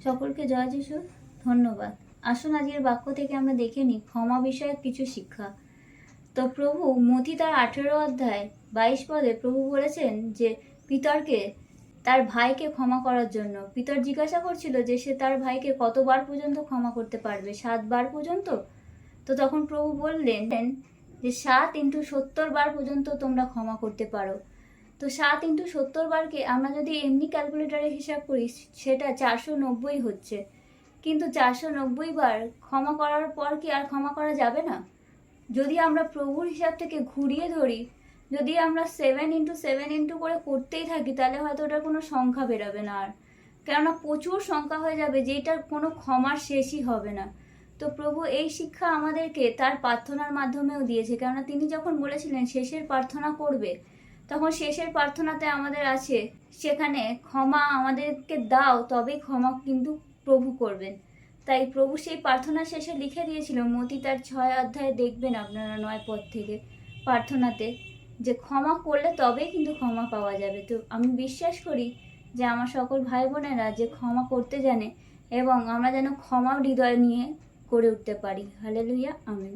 সকলকে জয় যিশু। ধন্যবাদ। আসুন আজকের বাক্য থেকে আমরা দেখে নিই ক্ষমা বিষয়ক কিছু শিক্ষা। তো প্রভু মথি তার 18 অধ্যায় 22 পদে প্রভু বলেছেন যে পিতরকে তার ভাইকে ক্ষমা করার জন্য। পিতর জিজ্ঞাসা করছিল যে সে তার ভাইকে কতবার পর্যন্ত ক্ষমা করতে পারবে, 7 বার পর্যন্ত। তো তখন প্রভু বললেন যে 7 × 70 বার পর্যন্ত তোমরা ক্ষমা করতে পারো। তো 7 × 70 বারকে আমরা যদি এমনি ক্যালকুলেটারে হিসাব করি সেটা 490 হচ্ছে। কিন্তু 490 বার ক্ষমা করার পর কি আর ক্ষমা করা যাবে না? যদি আমরা প্রভুর হিসাব থেকে ঘুরিয়ে ধরি, যদি আমরা 7 × 7 করে করতেই থাকি, তাহলে হয়তো ওটার কোনো সংখ্যা বেরোবে না আর, কেননা প্রচুর সংখ্যা হয়ে যাবে যেটার কোনো ক্ষমার শেষই হবে না। তো প্রভু এই শিক্ষা আমাদেরকে তার প্রার্থনার মাধ্যমেও দিয়েছে, কেননা তিনি যখন বলেছিলেন শেষের প্রার্থনা করবে, তখন শেষের প্রার্থনাতে আমাদের আছে সেখানে ক্ষমা আমাদেরকে দাও, তবেই ক্ষমা কিন্তু প্রভু করবেন। তাই প্রভু সেই প্রার্থনা শেষে লিখে দিয়েছিল, মতি তার 6 অধ্যায়ে দেখবেন আপনারা 9 পদ থেকে প্রার্থনাতে, যে ক্ষমা করলে তবেই কিন্তু ক্ষমা পাওয়া যাবে। তো আমি বিশ্বাস করি যে আমার সকল ভাই বোনেরা যে ক্ষমা করতে জানে এবং আমরা যেন ক্ষমা হৃদয় নিয়ে করে উঠতে পারি। হালেলুয়া, আমিন।